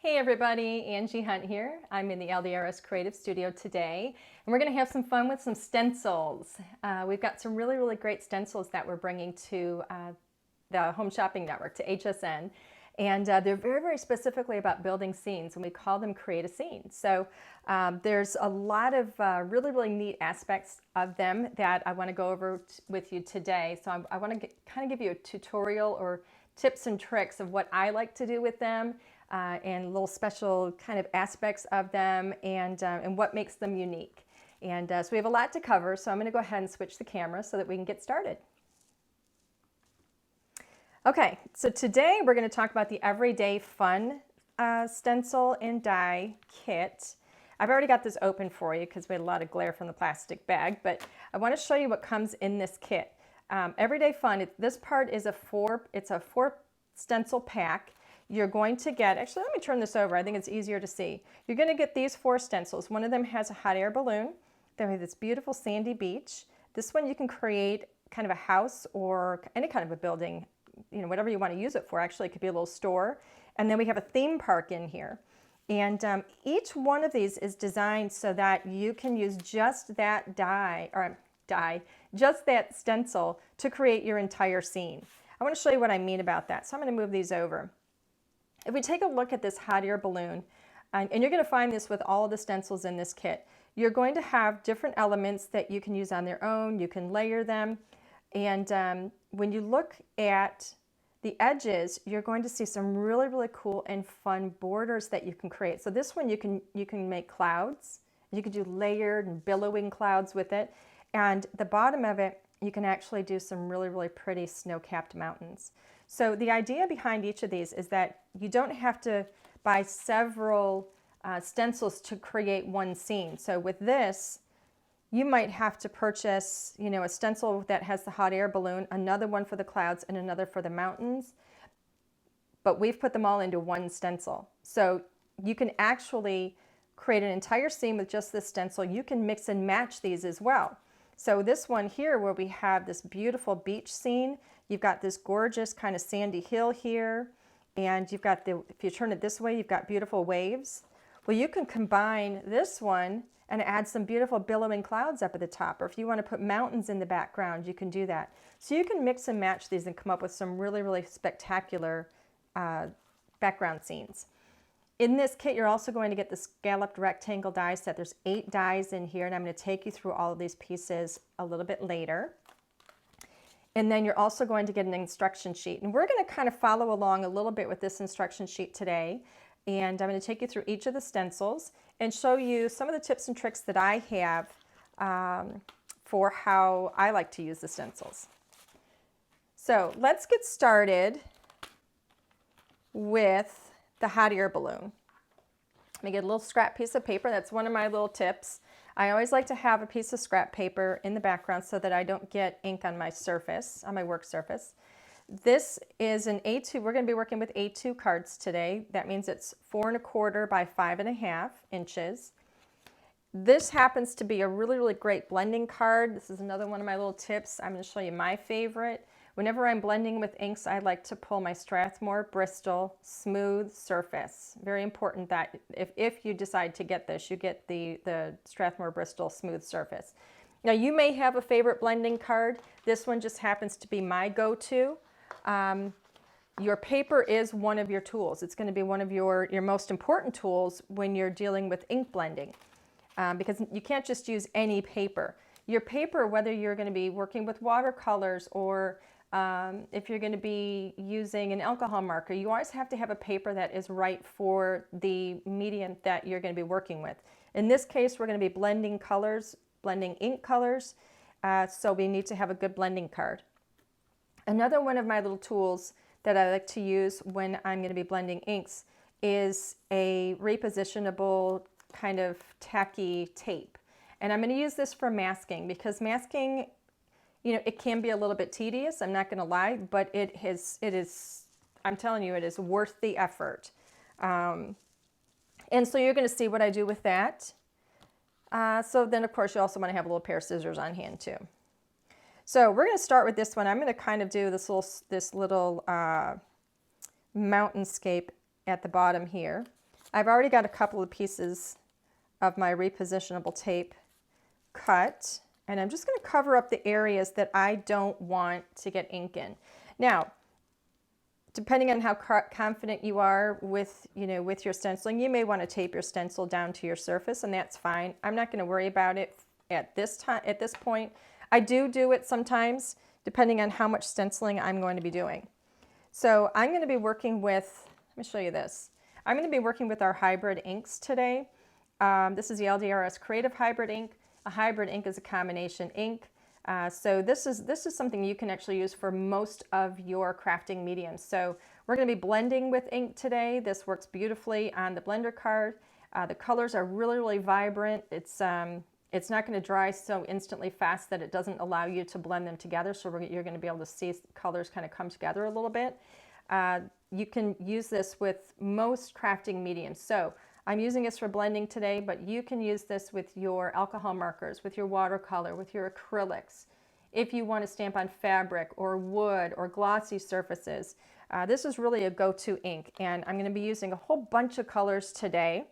Hey everybody, Angie Hunt here. I'm in the LDRS Creative Studio today, and we're going to have some fun with some stencils. We've got some really great stencils that we're bringing to the Home Shopping Network, to HSN, and they're very specifically about building scenes, and we call them Create a Scene. So there's a lot of really neat aspects of them that I want to go over with you today. So I want to kind of give you a tutorial or tips and tricks of what I like to do with them. And little special kind of aspects of them and what makes them unique. And so we have a lot to cover, so I'm going to go ahead and switch the camera so that we can get started. Okay, so today we're going to talk about the Everyday Fun Stencil and Die Kit. I've already got this open for you because we had a lot of glare from the plastic bag, but I want to show you what comes in this kit. Everyday Fun, this part is it's a four stencil pack. You're going to get, actually let me turn this over, I think it's easier to see. You're going to get these four stencils. One of them has a hot air balloon. Then we have this beautiful sandy beach. This one you can create kind of a house or any kind of a building, you know, whatever you want to use it for. Actually, it could be a little store. And then we have a theme park in here. And each one of these is designed so that you can use just that just that stencil to create your entire scene. I want to show you what I mean about that. So I'm going to move these over. If we take a look at this hot air balloon, and you're going to find this with all of the stencils in this kit, you're going to have different elements that you can use on their own. You can layer them. And when you look at the edges, you're going to see some really cool and fun borders that you can create. So this one you can make clouds. You could do layered and billowing clouds with it. And the bottom of it, you can actually do some really pretty snow-capped mountains. So the idea behind each of these is that you don't have to buy several stencils to create one scene. So with this, you might have to purchase, you know, a stencil that has the hot air balloon, another one for the clouds, and another for the mountains. But we've put them all into one stencil. So you can actually create an entire scene with just this stencil. You can mix and match these as well. So this one here where we have this beautiful beach scene, you've got this gorgeous kind of sandy hill here, and you've got if you turn it this way, you've got beautiful waves. Well, you can combine this one and add some beautiful billowing clouds up at the top, or if you want to put mountains in the background, you can do that. So you can mix and match these and come up with some really spectacular background scenes. In this kit, you're also going to get the scalloped rectangle die set. There's 8 dies in here, and I'm going to take you through all of these pieces a little bit later. And then you're also going to get an instruction sheet. And we're going to kind of follow along a little bit with this instruction sheet today. And I'm going to take you through each of the stencils and show you some of the tips and tricks that I have for how I like to use the stencils. So let's get started with the hot air balloon. Let me get a little scrap piece of paper. That's one of my little tips. I always like to have a piece of scrap paper in the background so that I don't get ink on my surface, on my work surface. This is an A2. We're going to be working with A2 cards today. That means it's 4 1/4 by 5 1/2 inches. This happens to be a really great blending card. This is another one of my little tips. I'm going to show you my favorite. Whenever I'm blending with inks, I like to pull my Strathmore Bristol Smooth Surface. Very important that if you decide to get this, you get the Strathmore Bristol Smooth Surface. Now you may have a favorite blending card. This one just happens to be my go-to. Your paper is one of your tools. It's going to be one of your most important tools when you're dealing with ink blending because you can't just use any paper. Your paper, whether you're going to be working with watercolors or if you're going to be using an alcohol marker, you always have to have a paper that is right for the medium that you're going to be working with. In this case, we're going to be blending colors, blending ink colors, so we need to have a good blending card. Another one of my little tools that I like to use when I'm going to be blending inks is a repositionable kind of tacky tape. And I'm going to use this for masking because masking, you know, it can be a little bit tedious, I'm not going to lie, but it is, I'm telling you, it is worth the effort. And so you're going to see what I do with that. So then, of course, you also want to have a little pair of scissors on hand, too. So we're going to start with this one. I'm going to kind of do this little mountainscape at the bottom here. I've already got a couple of pieces of my repositionable tape cut, and I'm just going to cover up the areas that I don't want to get ink in. Now, depending on how confident you are with, with your stenciling, you may want to tape your stencil down to your surface, and that's fine. I'm not going to worry about it at this point. I do it sometimes, depending on how much stenciling I'm going to be doing. So I'm going to be working with, let me show you this. I'm going to be working with our hybrid inks today. This is the LDRS Creative Hybrid Ink. A hybrid ink is a combination ink. So this is something you can actually use for most of your crafting mediums. So we're going to be blending with ink today. This works beautifully on the blender card. The colors are really, really vibrant. It's not going to dry so instantly fast that it doesn't allow you to blend them together. So you're going to be able to see colors kind of come together a little bit. You can use this with most crafting mediums. So I'm using this for blending today, but you can use this with your alcohol markers, with your watercolor, with your acrylics. If you want to stamp on fabric or wood or glossy surfaces, this is really a go-to ink. And I'm going to be using a whole bunch of colors today.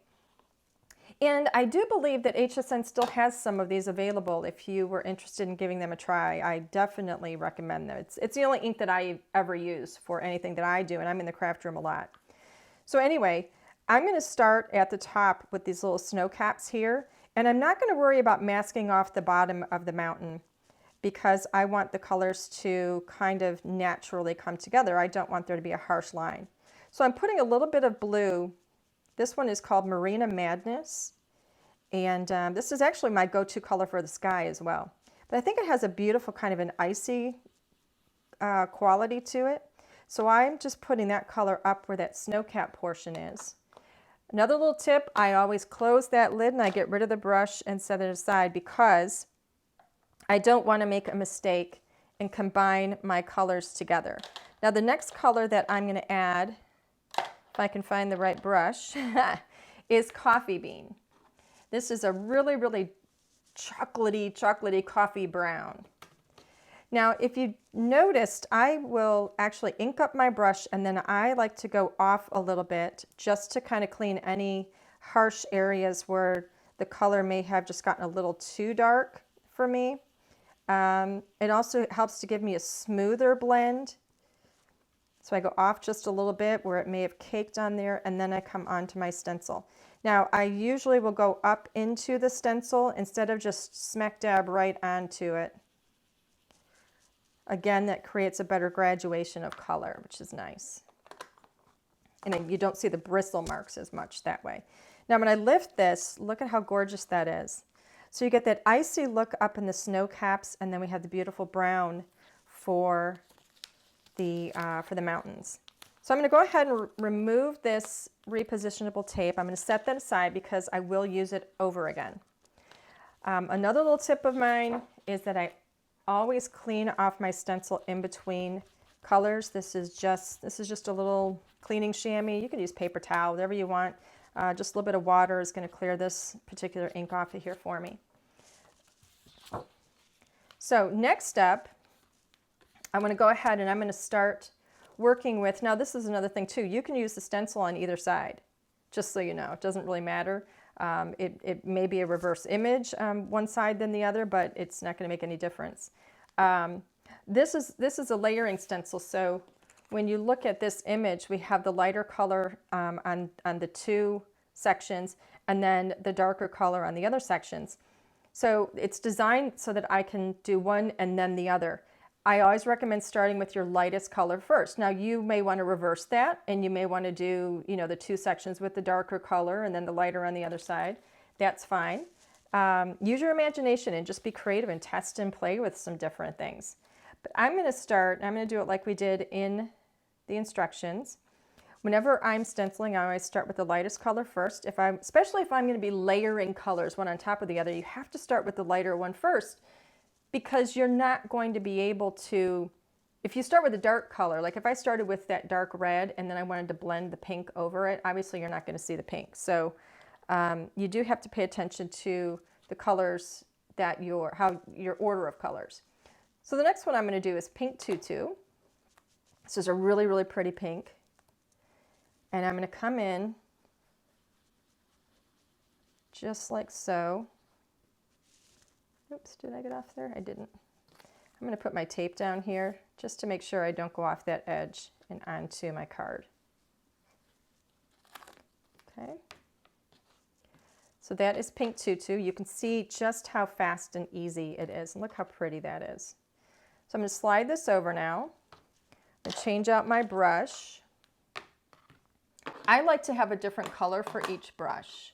And I do believe that HSN still has some of these available if you were interested in giving them a try. I definitely recommend them. It's the only ink that I ever use for anything that I do, and I'm in the craft room a lot. So anyway, I'm going to start at the top with these little snow caps here, and I'm not going to worry about masking off the bottom of the mountain because I want the colors to kind of naturally come together. I don't want there to be a harsh line. So I'm putting a little bit of blue. This one is called Marina Madness, and this is actually my go-to color for the sky as well. But I think it has a beautiful kind of an icy quality to it. So I'm just putting that color up where that snow cap portion is. Another little tip, I always close that lid and I get rid of the brush and set it aside because I don't want to make a mistake and combine my colors together. Now the next color that I'm going to add, if I can find the right brush, is Coffee Bean. This is a really, really chocolatey coffee brown. Now, if you noticed, I will actually ink up my brush and then I like to go off a little bit just to kind of clean any harsh areas where the color may have just gotten a little too dark for me. It also helps to give me a smoother blend. So I go off just a little bit where it may have caked on there, and then I come onto my stencil. Now, I usually will go up into the stencil instead of just smack dab right onto it. Again, that creates a better graduation of color, which is nice. And then you don't see the bristle marks as much that way. Now, when I lift this, look at how gorgeous that is. So you get that icy look up in the snow caps, and then we have the beautiful brown for the mountains. So I'm going to go ahead and remove this repositionable tape. I'm going to set that aside because I will use it over again. Another little tip of mine is that I always clean off my stencil in between colors. This is just a little cleaning chamois. You can use paper towel, whatever you want. Just a little bit of water is going to clear this particular ink off of here for me. So next up, I'm going to go ahead and I'm going to start working with, now this is another thing too, you can use the stencil on either side, just so you know. It doesn't really matter. It may be a reverse image one side than the other, but it's not going to make any difference. This is a layering stencil, so when you look at this image, we have the lighter color on the two sections and then the darker color on the other sections. So it's designed so that I can do one and then the other. I always recommend starting with your lightest color first. Now you may want to reverse that and you may want to do, the two sections with the darker color and then the lighter on the other side. That's fine. Use your imagination and just be creative and test and play with some different things. But I'm going to do it like we did in the instructions. Whenever I'm stenciling, I always start with the lightest color first. Especially if I'm going to be layering colors one on top of the other, you have to start with the lighter one first, because you're not going to be able to, if you start with a dark color, like if I started with that dark red and then I wanted to blend the pink over it, obviously you're not going to see the pink. So you do have to pay attention to the colors that your order of colors. So the next one I'm going to do is Pink Tutu. This is a really, really pretty pink. And I'm going to come in just like so. Oops, did I get off there? I didn't. I'm going to put my tape down here just to make sure I don't go off that edge and onto my card. Okay. So that is Pink Tutu. You can see just how fast and easy it is. And look how pretty that is. So I'm going to slide this over now. I'm going to change out my brush. I like to have a different color for each brush.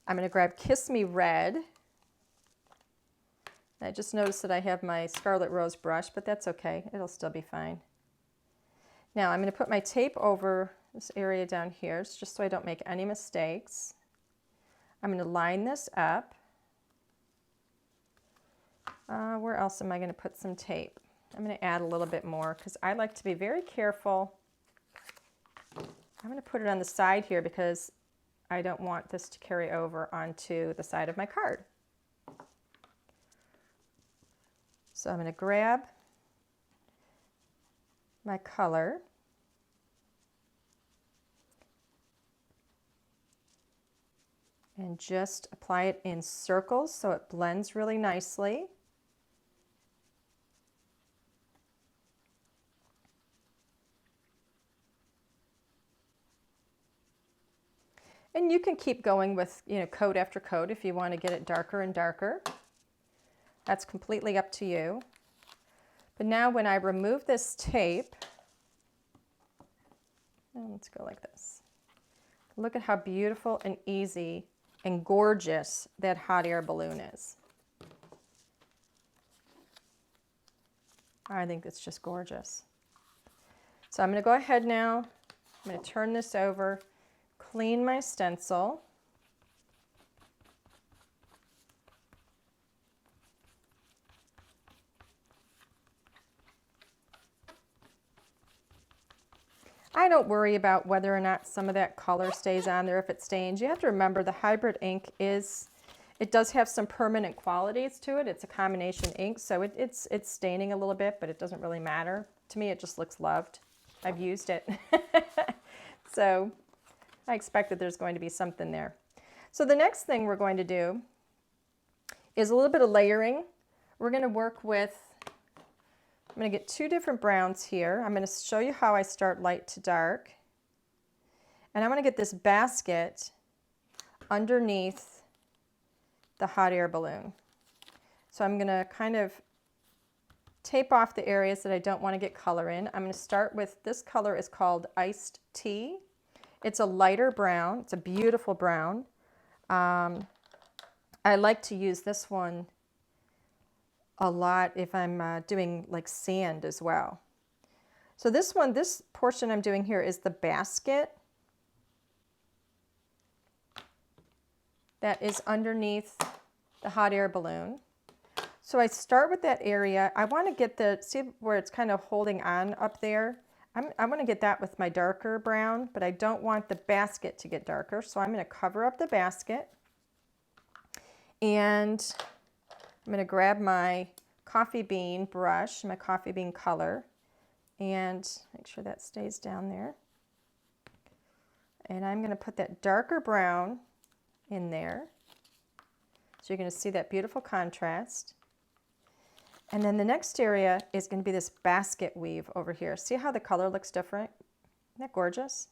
I'm going to grab Kiss Me Red. I just noticed that I have my Scarlet Rose brush, but that's okay. It'll still be fine. Now I'm going to put my tape over this area down here, just so I don't make any mistakes. I'm going to line this up. Where else am I going to put some tape? I'm going to add a little bit more because I like to be very careful. I'm going to put it on the side here because I don't want this to carry over onto the side of my card. So I'm going to grab my color and just apply it in circles so it blends really nicely. And you can keep going with, coat after coat if you want to get it darker and darker. That's completely up to you. But now when I remove this tape, let's go like this. Look at how beautiful and easy and gorgeous that hot air balloon is. I think it's just gorgeous. So I'm going to go ahead now. I'm going to turn this over, clean my stencil. I don't worry about whether or not some of that color stays on there if it stains. You have to remember the hybrid ink it does have some permanent qualities to it. It's a combination ink, so it's staining a little bit, but it doesn't really matter. To me, it just looks loved. I've used it. So I expect that there's going to be something there. So the next thing we're going to do is a little bit of layering. We're going to work with, I'm going to get two different browns here. I'm going to show you how I start light to dark. And I want to get this basket underneath the hot air balloon. So I'm going to kind of tape off the areas that I don't want to get color in. I'm going to start with, this color is called Iced Tea. It's a lighter brown. It's a beautiful brown. I like to use this one a lot if I'm doing like sand as well. So this portion I'm doing here is the basket that is underneath the hot air balloon. So I start with that area. I want to get see where it's kind of holding on up there? I want to get that with my darker brown, but I don't want the basket to get darker. So I'm going to cover up the basket. And I'm going to grab my coffee bean brush, my coffee bean color, and make sure that stays down there. And I'm going to put that darker brown in there. So you're going to see that beautiful contrast. And then the next area is going to be this basket weave over here. See how the color looks different? Isn't that gorgeous?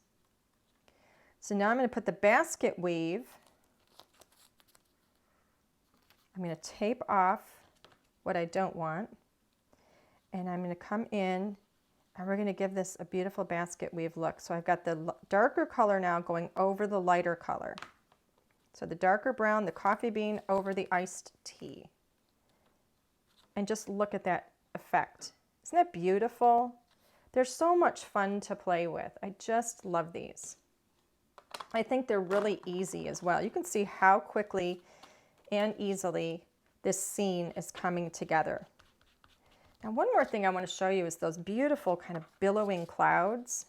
So now I'm going to put the basket weave. I'm going to tape off what I don't want. And I'm going to come in and we're going to give this a beautiful basket weave look. So I've got the darker color now going over the lighter color. So the darker brown, the coffee bean over the iced tea. And just look at that effect. Isn't that beautiful? They're so much fun to play with. I just love these. I think they're really easy as well. You can see how quickly and easily this scene is coming together. Now one more thing I want to show you is those beautiful kind of billowing clouds.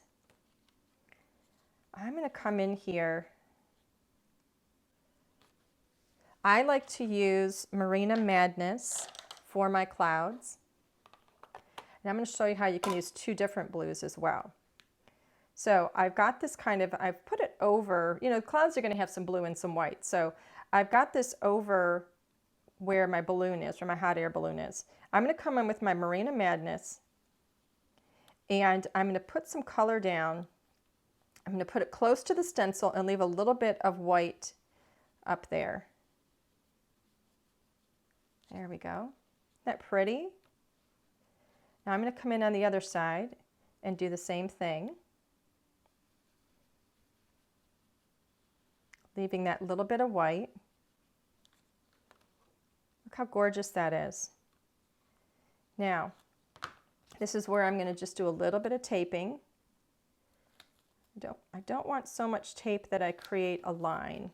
I'm going to come in here. I like to use Marina Madness for my clouds. And I'm going to show you how you can use two different blues as well. So I've got this kind of, I've put it over, you know, clouds are going to have some blue and some white. So I've got this over where my balloon is, where my hot air balloon is. I'm going to come in with my Marina Madness, and I'm going to put some color down. I'm going to put it close to the stencil and leave a little bit of white up there. There we go. Isn't that pretty? Now I'm going to come in on the other side and do the same thing, leaving that little bit of white. Look how gorgeous that is. Now, this is where I'm going to just do a little bit of taping. I don't want so much tape that I create a line.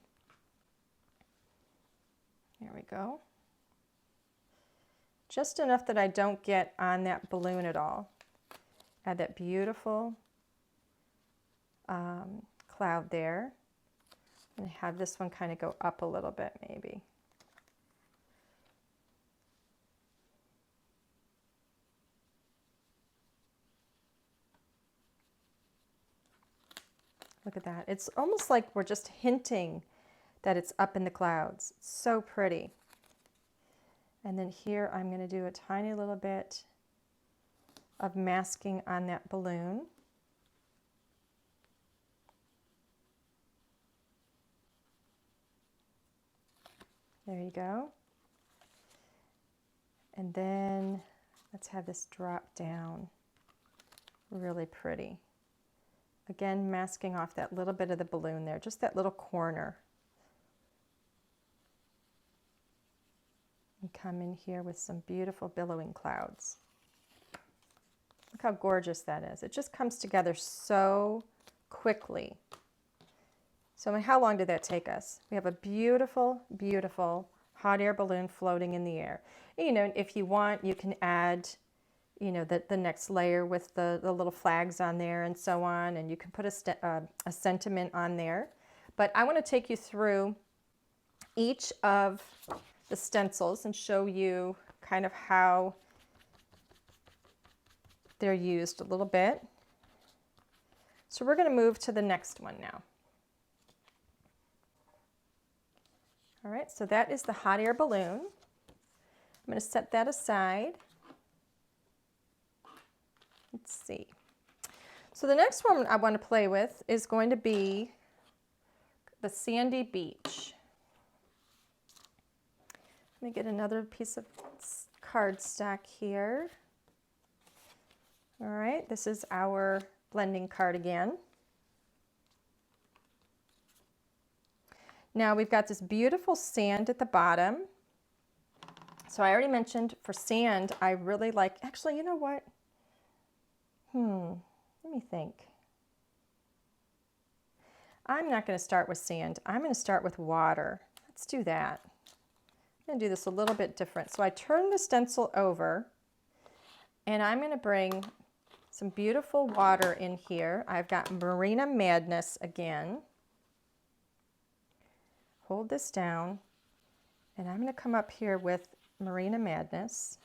There we go. Just enough that I don't get on that balloon at all. Add that beautiful cloud there. And have this one kind of go up a little bit maybe. Look at that. It's almost like we're just hinting that it's up in the clouds. It's so pretty. And then here I'm going to do a tiny little bit of masking on that balloon. There you go. And then let's have this drop down. Really pretty. Again, masking off that little bit of the balloon there, just that little corner. And come in here with some beautiful billowing clouds. Look how gorgeous that is. It just comes together so quickly. So how long did that take us? We have a beautiful, beautiful hot air balloon floating in the air. You know, if you want, you can add, you know, the next layer with the little flags on there and so on, and you can put a sentiment on there. But I want to take you through each of the stencils and show you kind of how they're used a little bit. So we're going to move to the next one now. All right, so that is the hot air balloon. I'm going to set that aside. Let's see. So the next one I want to play with is going to be the sandy beach. Let me get another piece of cardstock here. All right, this is our blending card again. Now we've got this beautiful sand at the bottom. So I already mentioned for sand, I really like, actually, you know what? Let me think. I'm not going to start with sand. I'm going to start with water. Let's do that. I'm going to do this a little bit different. So I turn the stencil over, and I'm going to bring some beautiful water in here. I've got Marina Madness again. Hold this down, and I'm going to come up here with Marina Madness.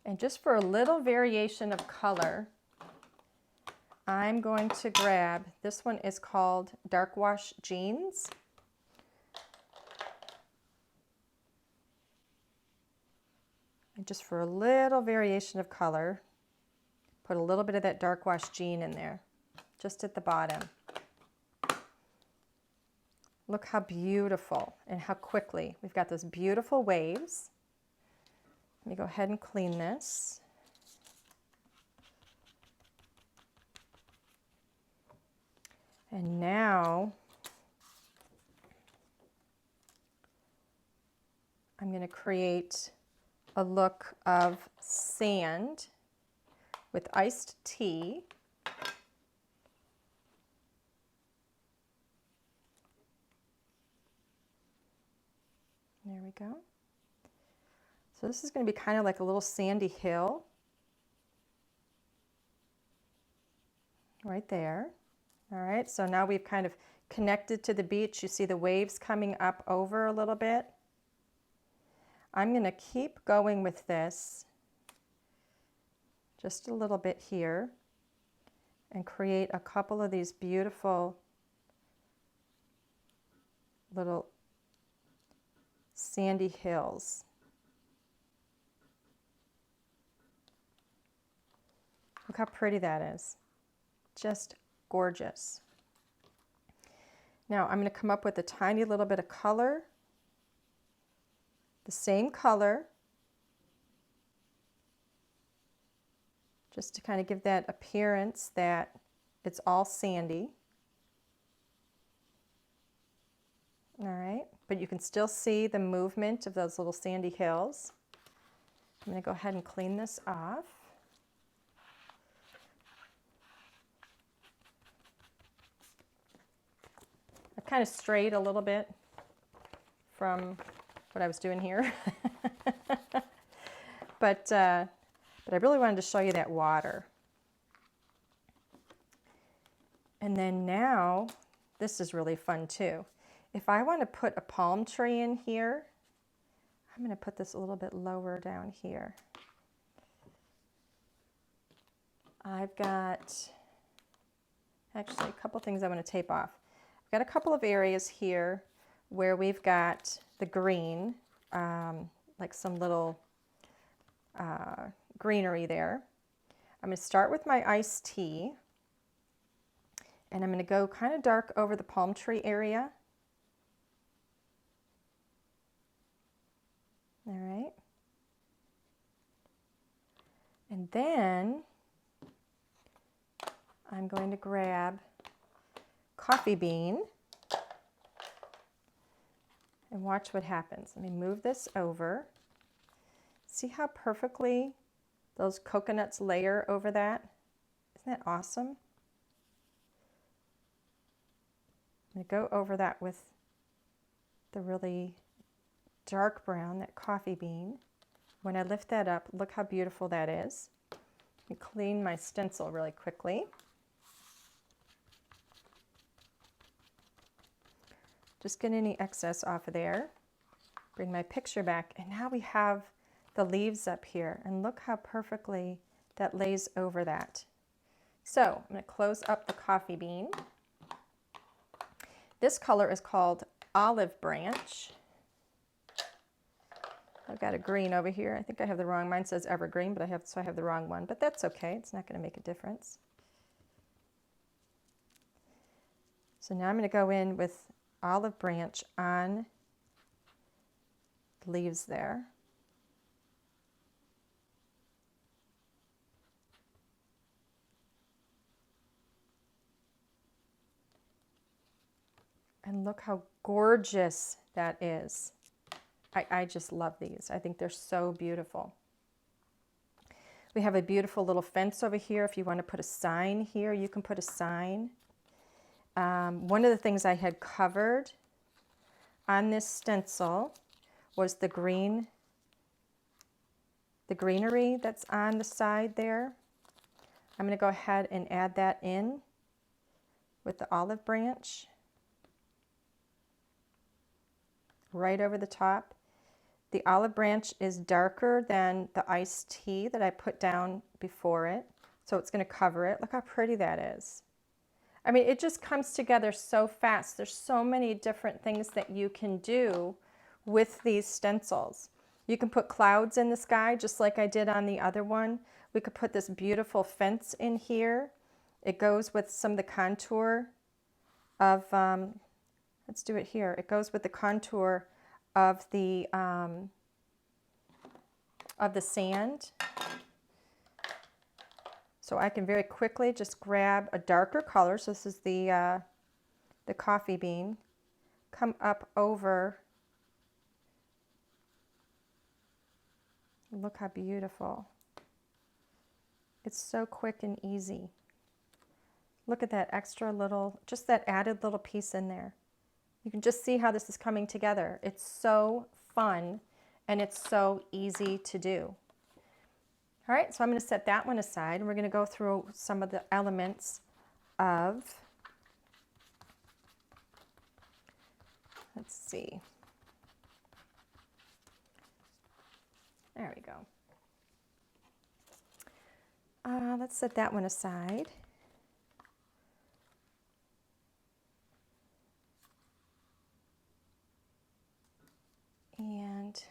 And just for a little variation of color, I'm going to grab, this one is called Dark Wash Jeans. And just for a little variation of color, put a little bit of that Dark Wash Jean in there, just at the bottom. Look how beautiful and how quickly. We've got those beautiful waves. Let me go ahead and clean this. And now I'm going to create a look of sand with iced tea. There we go. So this is going to be kind of like a little sandy hill right there. All right, so now we've kind of connected to the beach. You see the waves coming up over a little bit. I'm going to keep going with this just a little bit here and create a couple of these beautiful little sandy hills. Look how pretty that is. Just gorgeous. Now I'm going to come up with a tiny little bit of color, the same color, just to kind of give that appearance that it's all sandy. All right, but you can still see the movement of those little sandy hills. I'm going to go ahead and clean this off. I've kind of strayed a little bit from what I was doing here. but I really wanted to show you that water. And then now, this is really fun too. If I want to put a palm tree in here, I'm going to put this a little bit lower down here. I've got actually a couple things I want to tape off. I've got a couple of areas here where we've got the green, like some little greenery there. I'm going to start with my iced tea, and I'm going to go kind of dark over the palm tree area. All right. And then I'm going to grab coffee bean and watch what happens. Let me move this over. See how perfectly those coconuts layer over that? Isn't that awesome? I'm going to go over that with the really dark brown, that coffee bean. When I lift that up, look how beautiful that is. Let me clean my stencil really quickly. Just get any excess off of there. Bring my picture back, and now we have the leaves up here, and look how perfectly that lays over that. So I'm going to close up the coffee bean. This color is called Olive Branch. I've got a green over here. I think I have the wrong, mine says evergreen, but I have the wrong one, but that's okay. It's not going to make a difference. So now I'm going to go in with Olive Branch on the leaves there. And look how gorgeous that is. I just love these. I think they're so beautiful. We have a beautiful little fence over here. If you want to put a sign here, you can put a sign. One of the things I had covered on this stencil was the greenery that's on the side there. I'm going to go ahead and add that in with the olive branch right over the top. The olive branch is darker than the iced tea that I put down before it, so it's going to cover it. Look how pretty that is. I mean, it just comes together so fast. There's so many different things that you can do with these stencils. You can put clouds in the sky, just like I did on the other one. We could put this beautiful fence in here. It goes with some of the contour of, let's do it here. It goes with the contour of the sand. So I can very quickly just grab a darker color. So this is the coffee bean. Come up over. Look how beautiful. It's so quick and easy. Look at that extra little, just that added little piece in there. You can just see how this is coming together. It's so fun and it's so easy to do. All right, so I'm going to set that one aside, and we're going to go through some of the elements of let's see. There we go. Let's set that one aside. And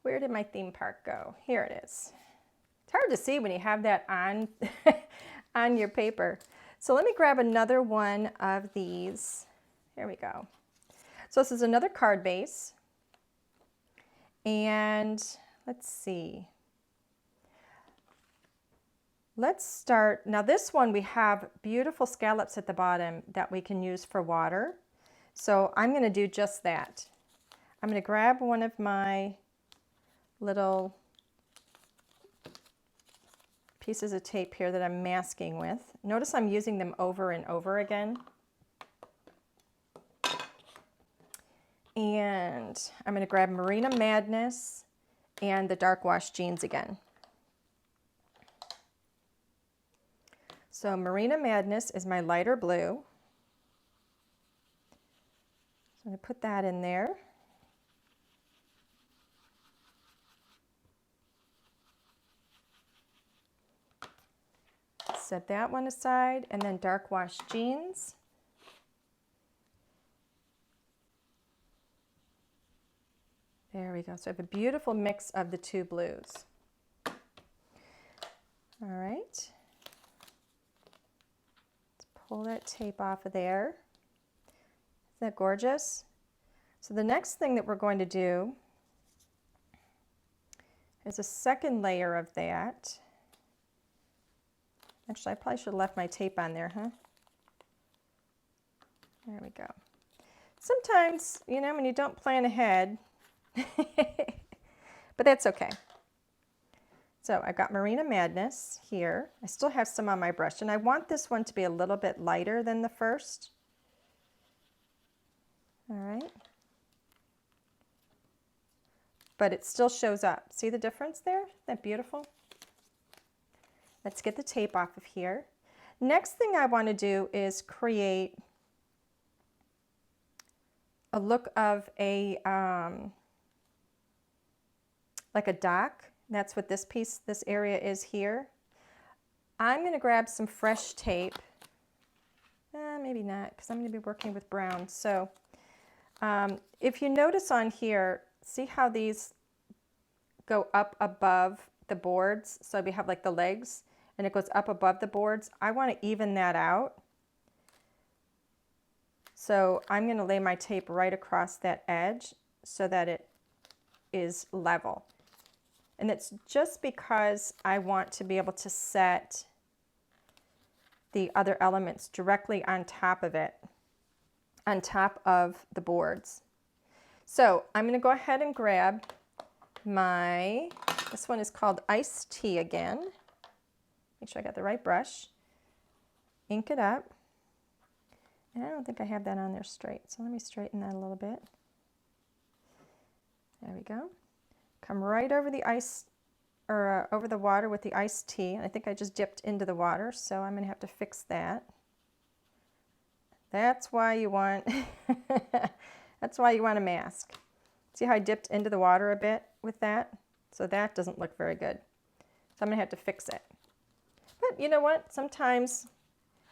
where did my theme park go? Here it is. It's hard to see when you have that on, on your paper. So let me grab another one of these. Here we go. So this is another card base. And let's see. Let's start. Now this one, we have beautiful scallops at the bottom that we can use for water. So I'm going to do just that. I'm going to grab one of my little pieces of tape here that I'm masking with. Notice I'm using them over and over again. And I'm going to grab Marina Madness and the Dark Wash Jeans again. So Marina Madness is my lighter blue. So I'm going to put that in there. Set that one aside, and then Dark Wash Jeans. There we go. So I have a beautiful mix of the two blues. All right. Let's pull that tape off of there. Isn't that gorgeous? So the next thing that we're going to do is a second layer of that. Actually, I probably should have left my tape on there, huh? There we go. Sometimes, you know, when you don't plan ahead, but that's okay. So I got Marina Madness here. I still have some on my brush, and I want this one to be a little bit lighter than the first. All right. But it still shows up. See the difference there? Isn't that beautiful? Let's get the tape off of here. Next thing I want to do is create a look of a, like a dock. That's what this piece, this area is here. I'm going to grab some fresh tape. Maybe not, because I'm going to be working with brown. So if you notice on here, see how these go up above the boards? So we have like the legs, and it goes up above the boards. I want to even that out. So I'm going to lay my tape right across that edge so that it is level. And it's just because I want to be able to set the other elements directly on top of it, on top of the boards. So I'm going to go ahead and grab my, this one is called Iced Tea again. Make sure I got the right brush. Ink it up. And I don't think I have that on there straight, so let me straighten that a little bit. There we go. Come right over the ice, or over the water with the iced tea. I think I just dipped into the water, so I'm going to have to fix that. That's why you want, that's why you want a mask. See how I dipped into the water a bit with that? So that doesn't look very good. So I'm going to have to fix it. But you know what? Sometimes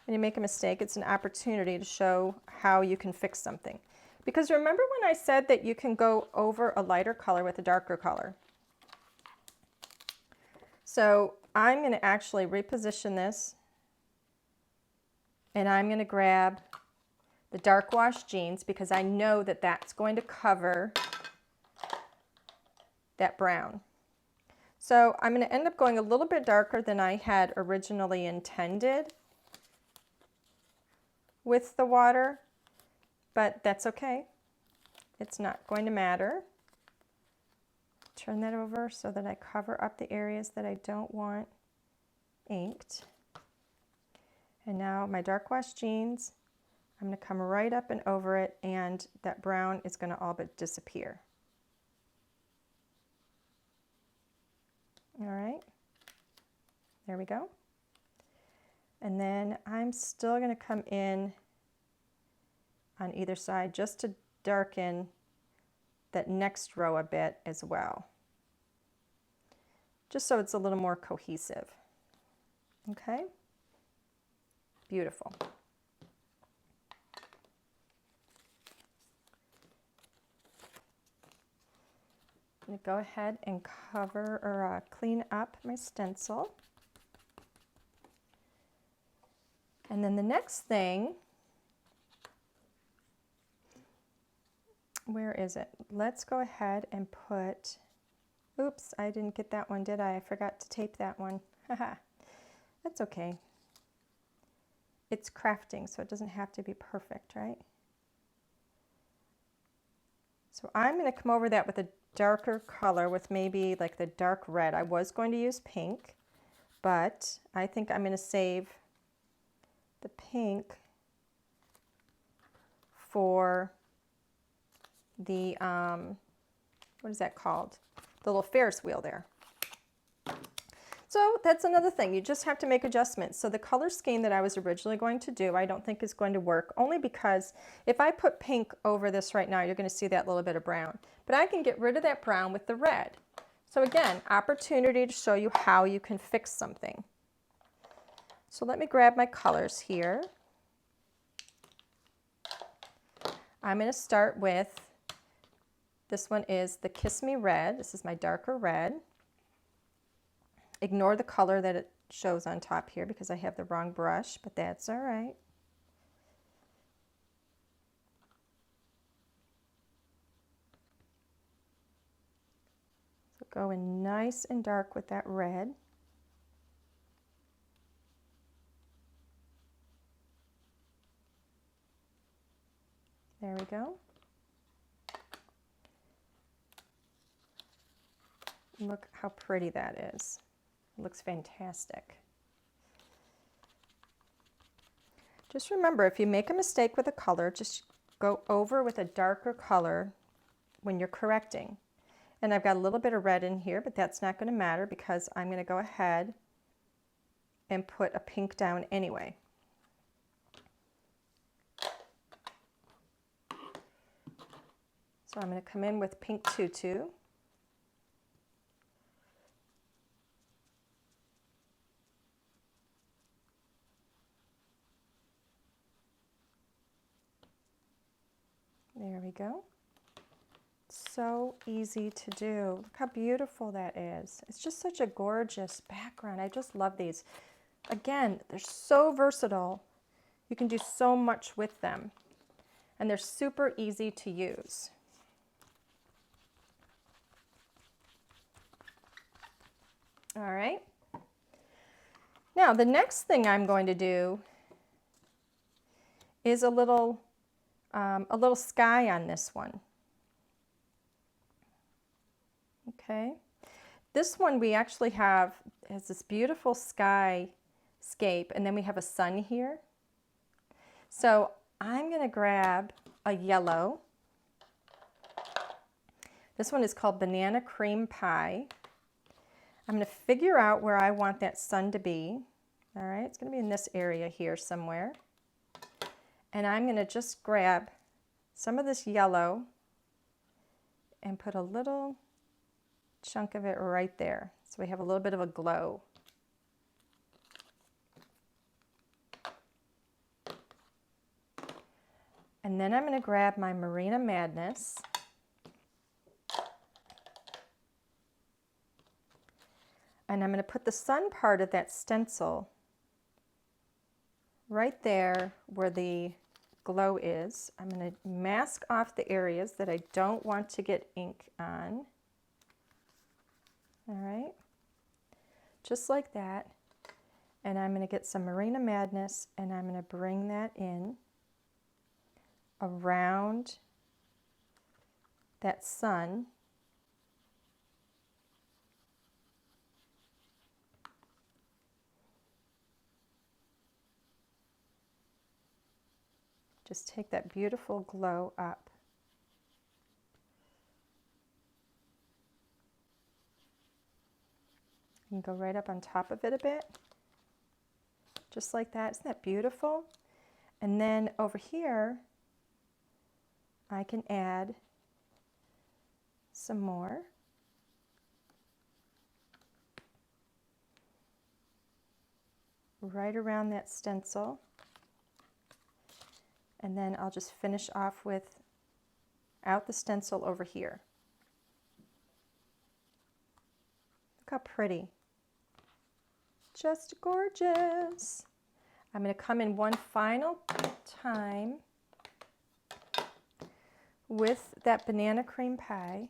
when you make a mistake, it's an opportunity to show how you can fix something. Because remember when I said that you can go over a lighter color with a darker color? So I'm going to actually reposition this, and I'm going to grab the Dark Wash Jeans because I know that that's going to cover that brown. So I'm going to end up going a little bit darker than I had originally intended with the water, but that's okay. It's not going to matter. Turn that over so that I cover up the areas that I don't want inked. And now my Dark Wash Jeans, I'm going to come right up and over it, and that brown is going to all but disappear. All right, there we go. And then I'm still going to come in on either side just to darken that next row a bit as well, just so it's a little more cohesive. Okay, beautiful. I'm going to go ahead and cover or clean up my stencil. And then the next thing, where is it? Let's go ahead and put, oops, I didn't get that one, did I? I forgot to tape that one. Haha, that's okay. It's crafting, so it doesn't have to be perfect, right? So I'm going to come over that with a darker color, with maybe like the dark red. I was going to use pink, but I think I'm going to save the pink for the, what is that called? The little Ferris wheel there. So that's another thing. You just have to make adjustments. So the color scheme that I was originally going to do, I don't think is going to work, only because if I put pink over this right now, you're going to see that little bit of brown. But I can get rid of that brown with the red. So again, opportunity to show you how you can fix something. So let me grab my colors here. I'm going to start with, this one is the Kiss Me Red. This is my darker red. Ignore the color that it shows on top here because I have the wrong brush, but that's all right. So go in nice and dark with that red. There we go. Look how pretty that is. It looks fantastic. Just remember, if you make a mistake with a color, just go over with a darker color when you're correcting. And I've got a little bit of red in here, but that's not going to matter because I'm going to go ahead and put a pink down anyway. So I'm going to come in with Pink Tutu. There we go. So easy to do. Look how beautiful that is. It's just such a gorgeous background. I just love these. Again, they're so versatile. You can do so much with them. And they're super easy to use. All right. Now, the next thing I'm going to do is a little sky on this one. Okay. This one we actually has this beautiful skyscape, and then we have a sun here. So I'm going to grab a yellow. This one is called Banana Cream Pie. I'm going to figure out where I want that sun to be. All right, it's going to be in this area here somewhere. And I'm going to just grab some of this yellow and put a little chunk of it right there. So we have a little bit of a glow. And then I'm going to grab my Marina Madness. And I'm going to put the sun part of that stencil right there where the glow is. I'm going to mask off the areas that I don't want to get ink on. All right, just like that. And I'm going to get some Marina Madness and I'm going to bring that in around that sun. Just take that beautiful glow up. And go right up on top of it a bit. Just like that. Isn't that beautiful? And then over here, I can add some more. Right around that stencil. And then I'll just finish off with out the stencil over here. Look how pretty. Just gorgeous. I'm going to come in one final time with that banana cream pie.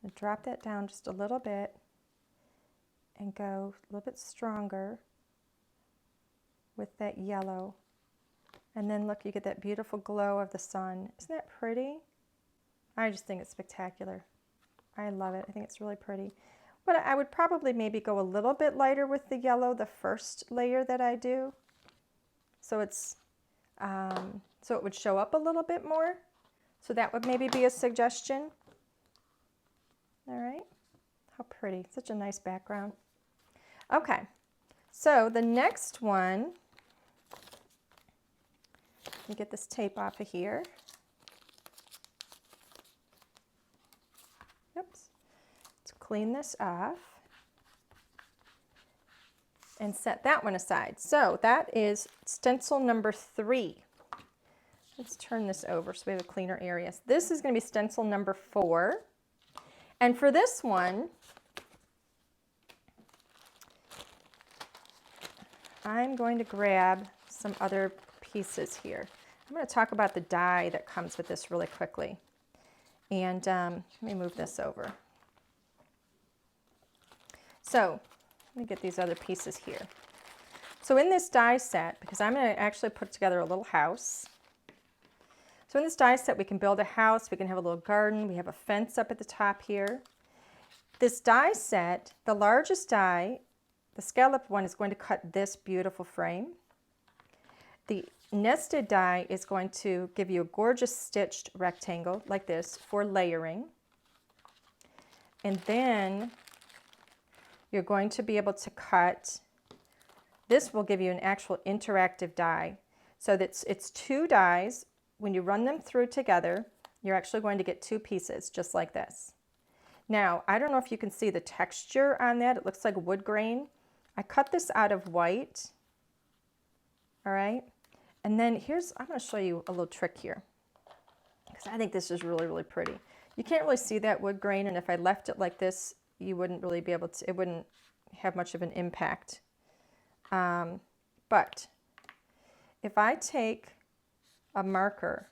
And drop that down just a little bit and go a little bit stronger with that yellow. And then look, you get that beautiful glow of the sun. Isn't that pretty? I just think it's spectacular. I love it. I think it's really pretty. But I would probably maybe go a little bit lighter with the yellow, the first layer that I do. So it's so it would show up a little bit more. So that would maybe be a suggestion. All right. How pretty. Such a nice background. Okay. So the next one, let me get this tape off of here. Oops. Let's clean this off and set that one aside. So that is stencil number 3. Let's turn this over so we have a cleaner area. So this is going to be stencil number 4. And for this one, I'm going to grab some other pieces here. I'm going to talk about the die that comes with this really quickly. And let me move this over. So let me get these other pieces here. So in this die set, because I'm going to actually put together a little house. So in this die set, we can build a house, we can have a little garden, we have a fence up at the top here. This die set, the largest die, the scalloped one, is going to cut this beautiful frame. The nested die is going to give you a gorgeous stitched rectangle like this for layering. And then you're going to be able to cut, this will give you an actual interactive die. So that's it's 2 dies. When you run them through together, you're actually going to get 2 pieces just like this. Now, I don't know if you can see the texture on that. It looks like wood grain. I cut this out of white. All right. And then I'm going to show you a little trick here, because I think this is really, really pretty. You can't really see that wood grain, and if I left it like this, you wouldn't really be able to, it wouldn't have much of an impact. But if I take a marker,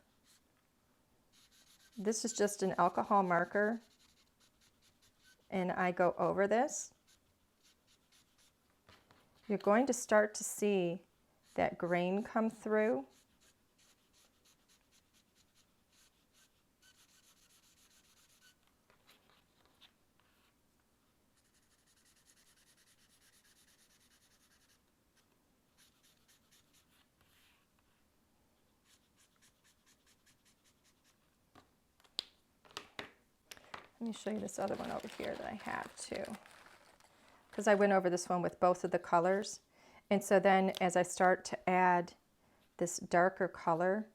this is just an alcohol marker, and I go over this, you're going to start to see that grain come through. Let me show you this other one over here that I have too, because I went over this one with both of the colors. And so then as I start to add this darker color,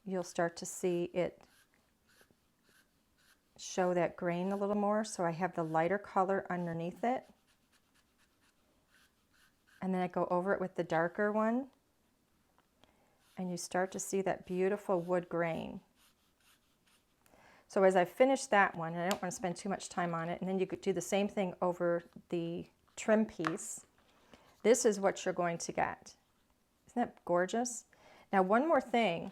you'll start to see it show that grain a little more. So I have the lighter color underneath it. And then I go over it with the darker one. And you start to see that beautiful wood grain. So as I finish that one, and I don't want to spend too much time on it, and then you could do the same thing over the trim piece. This is what you're going to get. Isn't that gorgeous? Now, one more thing.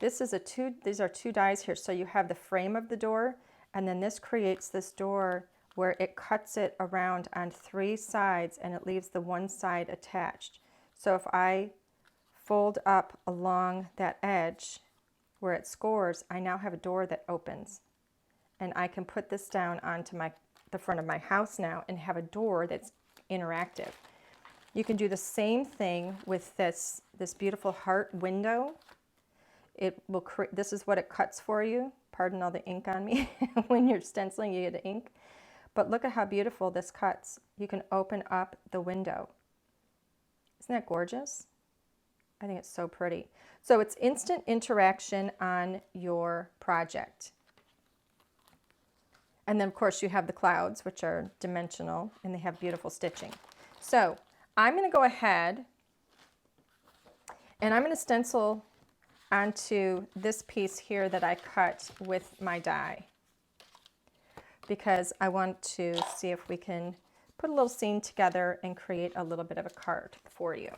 These are 2 dies here. So you have the frame of the door, and then this creates this door where it cuts it around on 3 sides, and it leaves the one side attached. So if I fold up along that edge where it scores, I now have a door that opens. And I can put this down onto the front of my house now and have a door that's interactive. You can do the same thing with this beautiful heart window. It will this is what it cuts for you. Pardon all the ink on me. When you're stenciling, you get ink. But look at how beautiful this cuts. You can open up the window. Isn't that gorgeous? I think it's so pretty. So it's instant interaction on your project. And then of course you have the clouds, which are dimensional, and they have beautiful stitching. So I'm going to go ahead and I'm going to stencil onto this piece here that I cut with my die, because I want to see if we can put a little scene together and create a little bit of a card for you.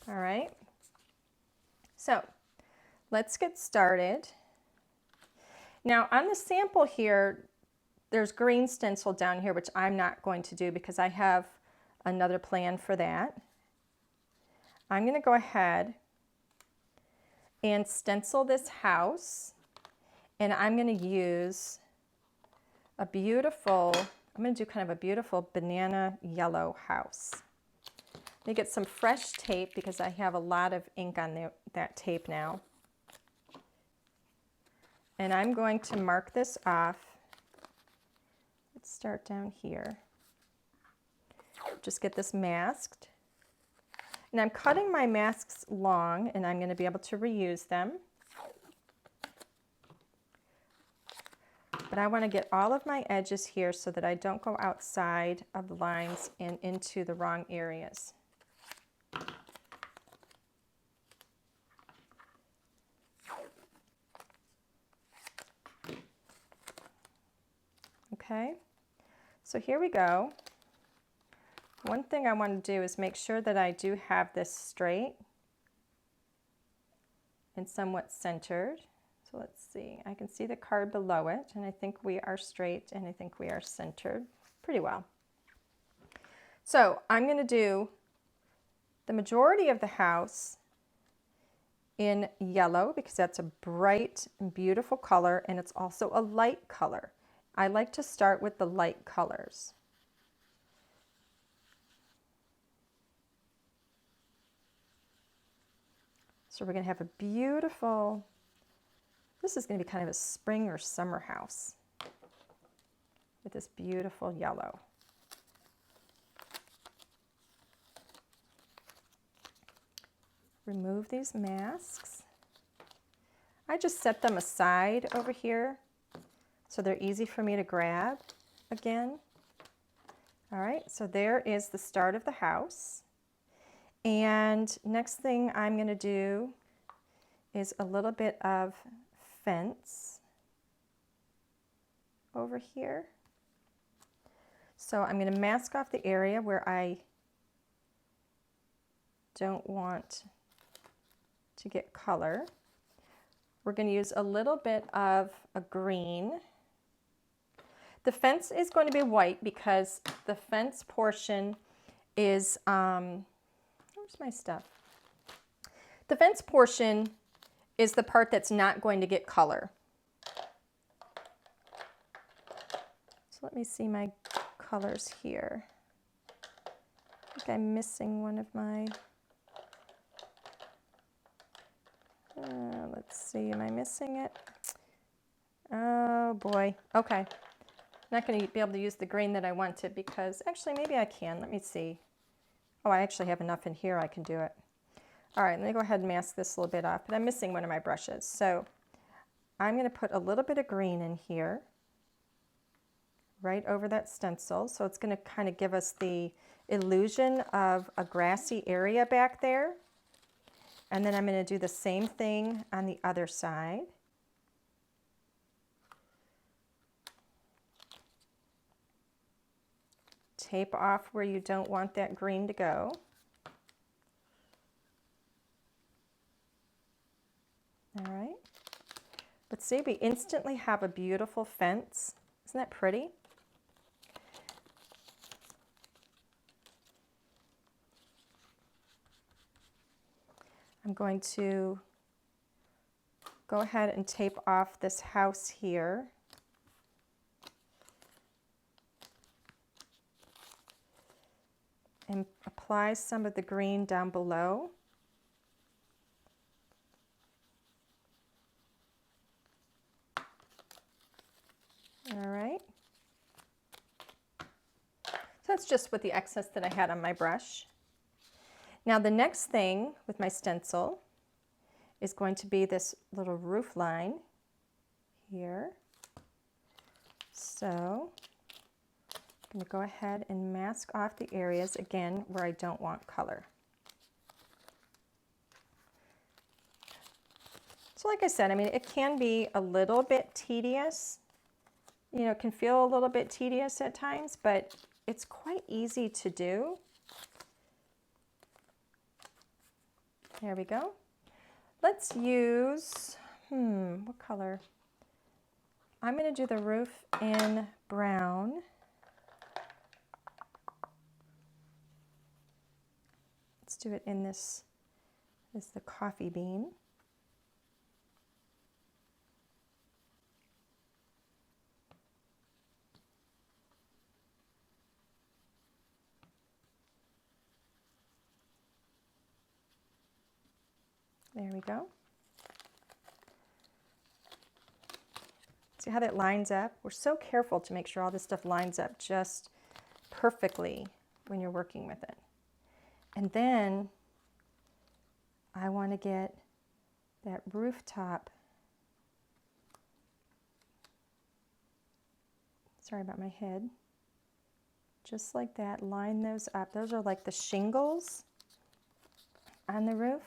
All right, so let's get started. Now on the sample here, there's green stencil down here, which I'm not going to do because I have another plan for that. I'm going to go ahead and stencil this house, and I'm going to use a beautiful, I'm going to do kind of a beautiful banana yellow house. Let me get some fresh tape because I have a lot of ink on that tape now. And I'm going to mark this off. Let's start down here. Just get this masked. And I'm cutting my masks long, and I'm going to be able to reuse them. But I want to get all of my edges here so that I don't go outside of the lines and into the wrong areas. Okay, so here we go. One thing I want to do is make sure that I do have this straight and somewhat centered. So let's see, I can see the card below it, and I think we are straight, and I think we are centered pretty well. So I'm going to do the majority of the house in yellow because that's a bright and beautiful color, and it's also a light color. I like to start with the light colors. So we're going to have a beautiful, this is going to be kind of a spring or summer house with this beautiful yellow. Remove these masks. I just set them aside over here so they're easy for me to grab again. All right, so there is the start of the house. And next thing I'm going to do is a little bit of fence over here. So I'm going to mask off the area where I don't want to get color. We're going to use a little bit of a green. The fence is going to be white because the fence portion is, where's my stuff? The fence portion is the part that's not going to get color. So let me see my colors here. I think I'm missing one of my, let's see, am I missing it? Oh boy, okay. Not going to be able to use the green that I wanted because, actually maybe I can, let me see. Oh, I actually have enough in here, I can do it. All right, let me go ahead and mask this a little bit off, but I'm missing one of my brushes. So I'm going to put a little bit of green in here, right over that stencil. So it's going to kind of give us the illusion of a grassy area back there. And then I'm going to do the same thing on the other side. Tape off where you don't want that green to go. All right. Let's see, we instantly have a beautiful fence. Isn't that pretty? I'm going to go ahead and tape off this house here. And apply some of the green down below. All right. So That's just with the excess that I had on my brush. Now the next thing with my stencil is going to be this little roof line here. So I'm going to go ahead and mask off the areas again where I don't want color. So like I said, I mean, it can be a little bit tedious. You know, it can feel a little bit tedious at times, but it's quite easy to do. There we go. Let's use, what color? I'm going to do the roof in brown. Let's do it in this is the coffee bean. There we go. See how that lines up? We're so careful to make sure all this stuff lines up just perfectly when you're working with it. And then I want to get that rooftop. Sorry about my head. Just like that, line those up. Those are like the shingles on the roof.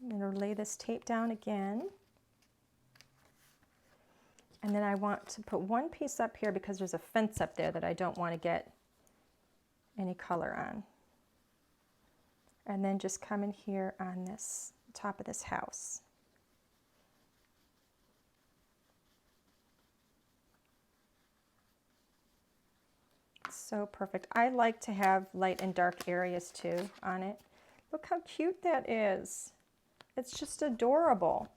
I'm going to lay this tape down again. And then I want to put one piece up here because there's a fence up there that I don't want to get any color on. And then just come in here on this top of this house. So perfect. I like to have light and dark areas too on it. Look how cute that is. It's just adorable.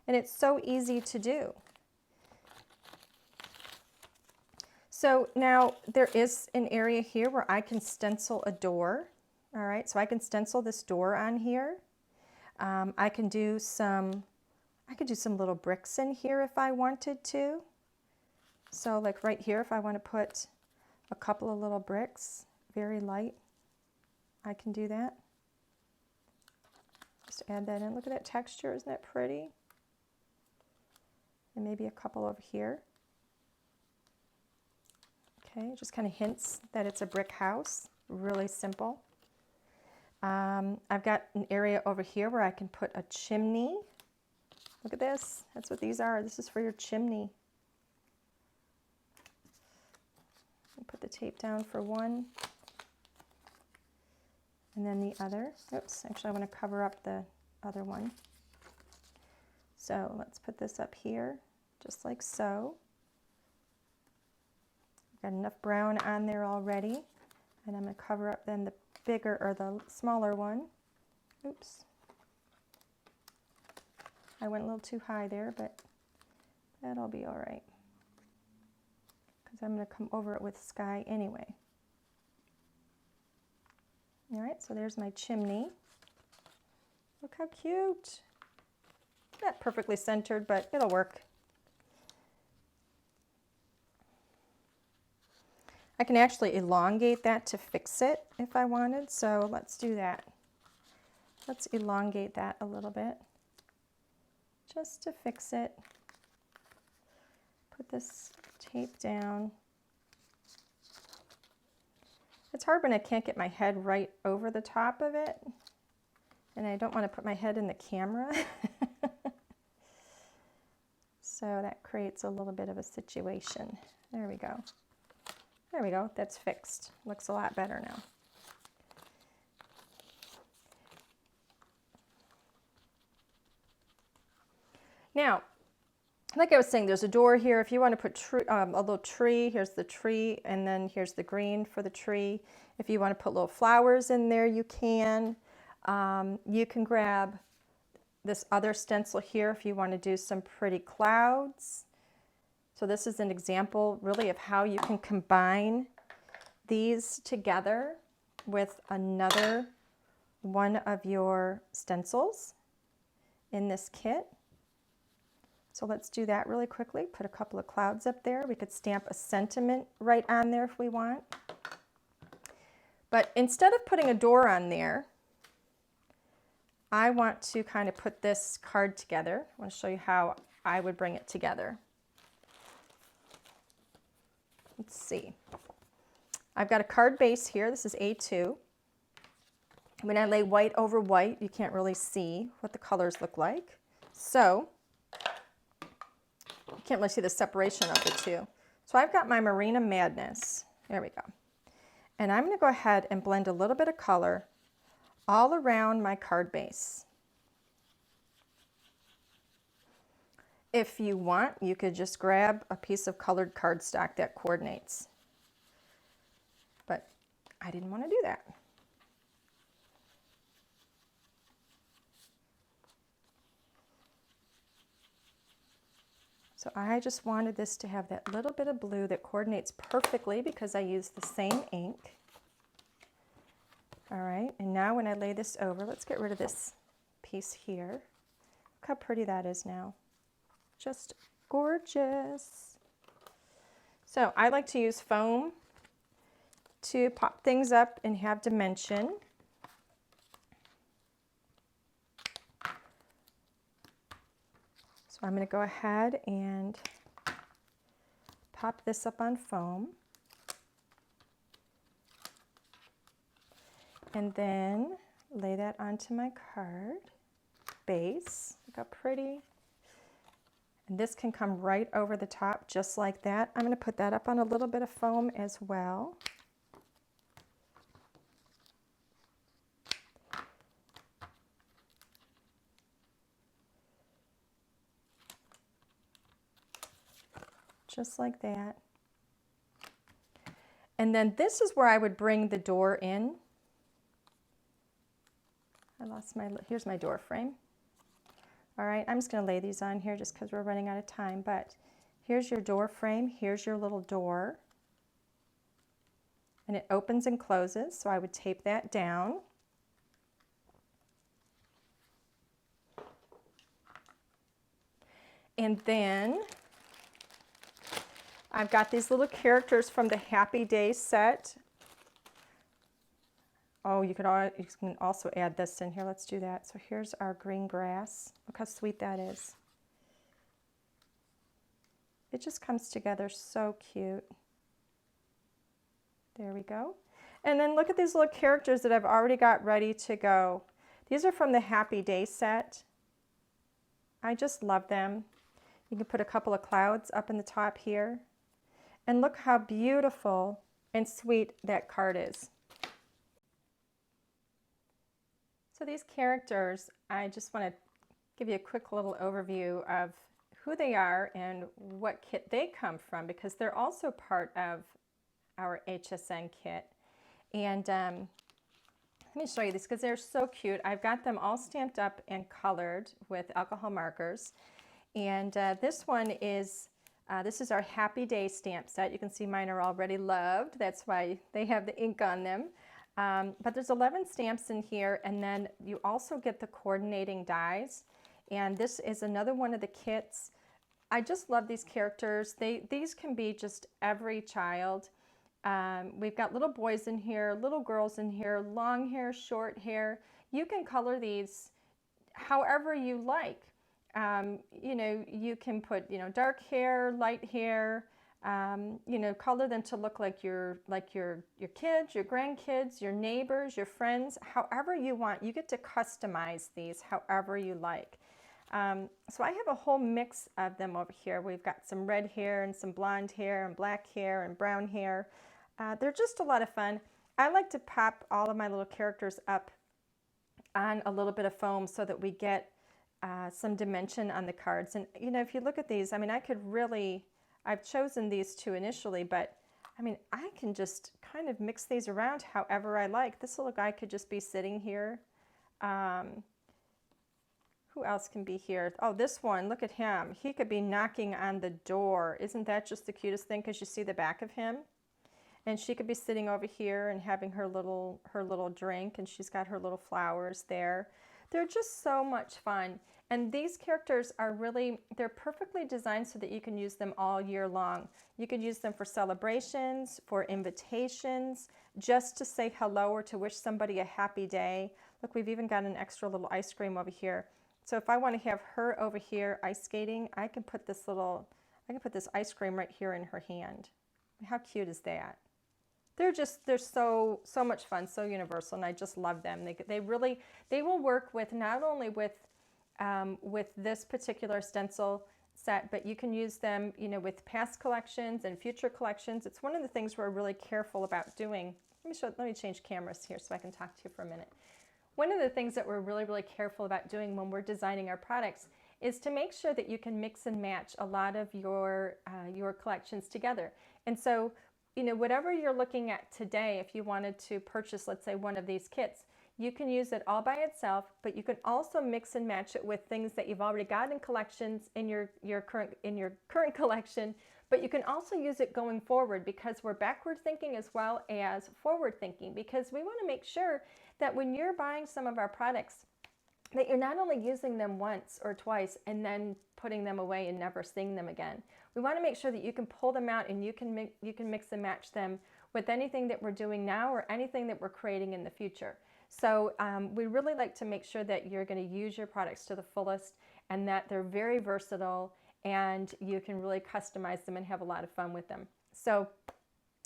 And it's so easy to do. So now there is an area here where I can stencil a door. All right, so I can stencil this door on here. I could do some little bricks in here if I wanted to. So like right here, if I want to put a couple of little bricks, very light, I can do that. Just add that in. Look at that texture, isn't that pretty? And maybe a couple over here. Okay, it just kind of hints that it's a brick house. Really simple. I've got an area over here where I can put a chimney. Look at this. That's what these are. This is for your chimney. Put the tape down for one. And then the other. Oops, actually I want to cover up the other one. So let's put this up here, just like so. Got enough brown on there already. And I'm going to cover up then the bigger or the smaller one. Oops. I went a little too high there, but that'll be all right. Because I'm going to come over it with sky anyway. All right, so there's my chimney. Look how cute. Not perfectly centered, but it'll work. I can actually elongate that to fix it if I wanted, so let's do that. Let's elongate that a little bit just to fix it. Put this tape down. It's hard when I can't get my head right over the top of it, and I don't want to put my head in the camera. So that creates a little bit of a situation. There we go. There we go, that's fixed. Looks a lot better now. Now, like I was saying, there's a door here. If you want to put a little tree, here's the tree, and then here's the green for the tree. If you want to put little flowers in there, you can. You can grab this other stencil here if you want to do some pretty clouds. So this is an example really of how you can combine these together with another one of your stencils in this kit. So let's do that really quickly. Put a couple of clouds up there. We could stamp a sentiment right on there if we want. But instead of putting a door on there, I want to kind of put this card together. I want to show you how I would bring it together. Let's see. I've got a card base here. This is A2. When I lay white over white, you can't really see what the colors look like. So you can't really see the separation of the two. So I've got my Marina Madness. There we go. And I'm going to go ahead and blend a little bit of color all around my card base. If you want, you could just grab a piece of colored cardstock that coordinates. But I didn't want to do that. So I just wanted this to have that little bit of blue that coordinates perfectly because I used the same ink. All right, and now when I lay this over, let's get rid of this piece here. Look how pretty that is now. Just gorgeous. So I like to use foam to pop things up and have dimension. So I'm going to go ahead and pop this up on foam. And then lay that onto my card base. Look how pretty. And this can come right over the top just like that. I'm going to put that up on a little bit of foam as well. Just like that. And then this is where I would bring the door in. Here's my door frame. All right, I'm just going to lay these on here just because we're running out of time, but here's your door frame, here's your little door. And it opens and closes, so I would tape that down. And then I've got these little characters from the Happy Day set. Oh, you can also add this in here. Let's do that. So here's our green grass. Look how sweet that is. It just comes together so cute. There we go. And then look at these little characters that I've already got ready to go. These are from the Happy Day set. I just love them. You can put a couple of clouds up in the top here. And look how beautiful and sweet that card is. So these characters, I just want to give you a quick little overview of who they are and what kit they come from, because they're also part of our HSN kit. And let me show you this because they're so cute. I've got them all stamped up and colored with alcohol markers. And this one is, this is our Happy Day stamp set. You can see mine are already loved. That's why they have the ink on them. But there's 11 stamps in here, and then you also get the coordinating dies. And this is another one of the kits. I just love these characters. These can be just every child. We've got little boys in here, little girls in here, long hair, short hair. You can color these however you like. You know, you can put, you know, dark hair, light hair, you know, color them to look like your kids, your grandkids, your neighbors, your friends, however you want. You get to customize these however you like. So I have a whole mix of them over here. We've got some red hair and some blonde hair and black hair and brown hair. They're just a lot of fun. I like to pop all of my little characters up on a little bit of foam so that we get some dimension on the cards. And you know, if you look at these, I mean, I could really, I've chosen these two initially, but I mean, I can just kind of mix these around however I like. This little guy could just be sitting here. Who else can be here? Oh, this one, look at him. He could be knocking on the door. Isn't that just the cutest thing? Because you see the back of him. And she could be sitting over here and having her little drink, and she's got her little flowers there. They're just so much fun. And these characters are really, they're perfectly designed so that you can use them all year long. You could use them for celebrations, for invitations, just to say hello or to wish somebody a happy day. Look, we've even got an extra little ice cream over here. So if I want to have her over here ice skating, I can put this ice cream right here in her hand. How cute is that? They're so much fun, so universal, and I just love them. They will work with not only with this particular stencil set, but you can use them, you know, with past collections and future collections. It's one of the things we're really careful about doing. Let me change cameras here so I can talk to you for a minute. One of the things that we're really careful about doing when we're designing our products is to make sure that you can mix and match a lot of your collections together. And so, you know, whatever you're looking at today, if you wanted to purchase, let's say, one of these kits, you can use it all by itself, but you can also mix and match it with things that you've already got in collections in your current collection, but you can also use it going forward, because we're backward thinking as well as forward thinking, because we want to make sure that when you're buying some of our products, that you're not only using them once or twice and then putting them away and never seeing them again. We want to make sure that you can pull them out and you can mix and match them with anything that we're doing now or anything that we're creating in the future. So we really like to make sure that you're going to use your products to the fullest and that they're very versatile and you can really customize them and have a lot of fun with them. So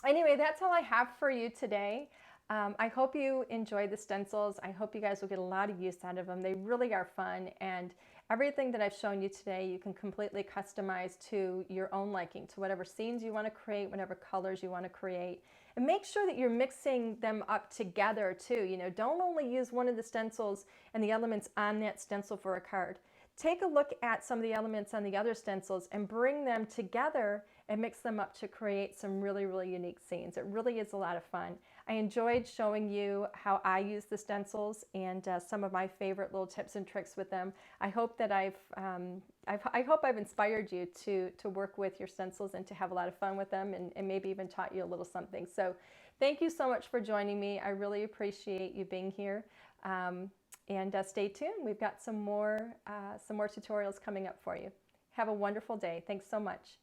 anyway, that's all I have for you today. I hope you enjoyed the stencils. I hope you guys will get a lot of use out of them. They really are fun, and everything that I've shown you today you can completely customize to your own liking, to whatever scenes you want to create, whatever colors you want to create. And make sure that you're mixing them up together too. You know, don't only use one of the stencils and the elements on that stencil for a card. Take a look at some of the elements on the other stencils and bring them together and mix them up to create some really unique scenes. It really is a lot of fun. I enjoyed showing you how I use the stencils and some of my favorite little tips and tricks with them. I hope that I hope I've inspired you to work with your stencils and to have a lot of fun with them, and maybe even taught you a little something. So thank you so much for joining me. I really appreciate you being here. And stay tuned. We've got some more tutorials coming up for you. Have a wonderful day. Thanks so much.